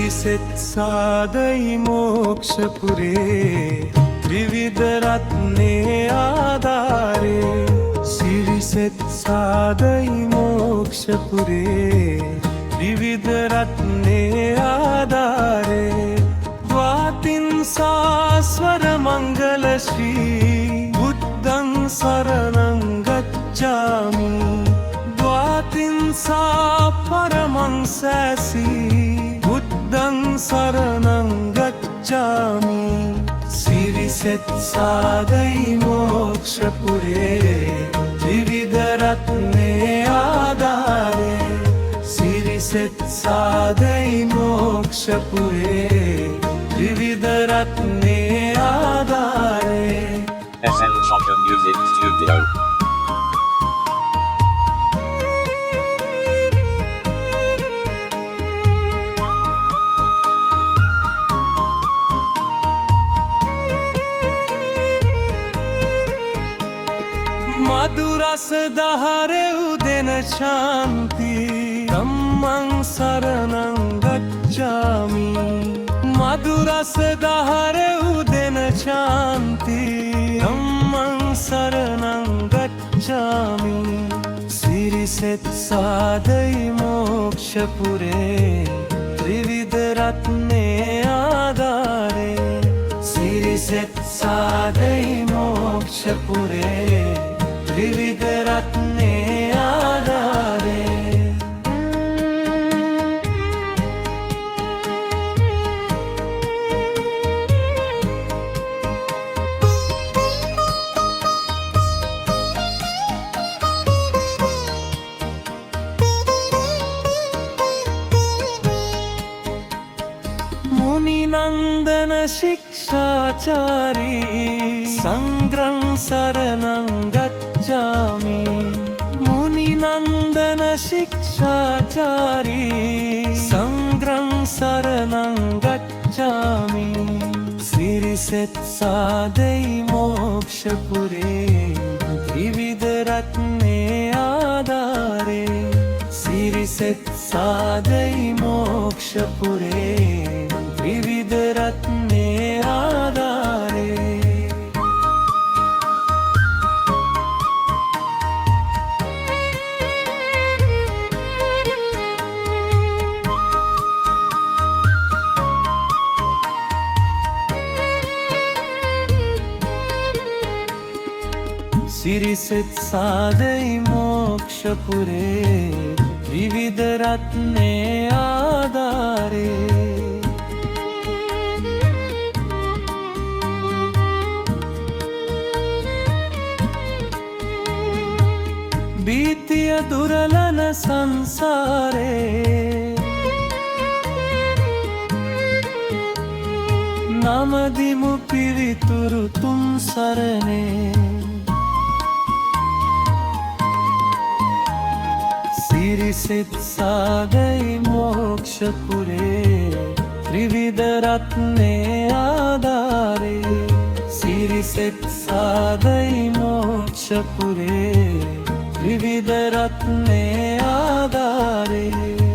සිරිසෙත් සාදයි මෝක්ෂපුරේ ත්‍රිවිධ රත්නේ ආධාරේ සිරිසෙත් සාදයි මෝක්ෂපුරේ ත්‍රිවිධ රත්නේ ආධාරේ ද්වාතින් සාස්වර මංගල ශ්‍රී බුද්ධං සරණං ගච්ඡාමි ද්වාතින් සා පරමං සෑසී බුද්ධං සරණං ගච්ඡාමි සිරිසෙත් සාදයි මෝක්ෂපුරේ ත්‍රිවිධ රත්නේ ආධාරේ සිරිසෙත් සාදයි මෝක්ෂපුරේ ත්‍රිවිධ රත්නේ ආධාරේ SN Shocker Music Studio. මధుරස දහරෙව් දෙන ශාන්ති ධම්මං සරණං ගච්ඡාමි මధుරස දහරෙව් දෙන ශාන්ති ධම්මං සරණං ගච්ඡාමි සිරිසෙත් සාදයි මෝක්ෂපුරේ ත්‍රිවිධ රත්නේ ආධාරේ සිරිසෙත් සාදයි මෝක්ෂපුරේ ත්‍රිවිධ රත්නේ ආධාරේ මුනි නන්දන ශික්ෂාචාරී සංඝං සරණං ගච්ඡාමි මුනි නන්දන ශික්ෂාචාරී සංඝං සරණං ගච්ඡාමි සිරිසෙත් සාදයි මෝක්ෂපුරේ ත්‍රිවිධ රත්නේ ආධාරේ සිරිසෙත් සාදයි මෝක්ෂපුරේ ත්‍රිවිධ රත්නේ ආධාරේ සිරිසෙත් සාදයි මෝක්ෂපුරේ ත්‍රිවිධ රත්නේ ආධාරේ බීතිය දුරලන සංසාරේ නමදිමු පිවිතුරු තුන් සරණේ සිරිසෙත් සාදයි මෝක්ෂපුරේ ත්‍රිවිධ රත්නේ ආධාරේ සිරිසෙත් සාදයි මෝක්ෂපුරේ ත්‍රිවිධ රත්නේ ආධාරේ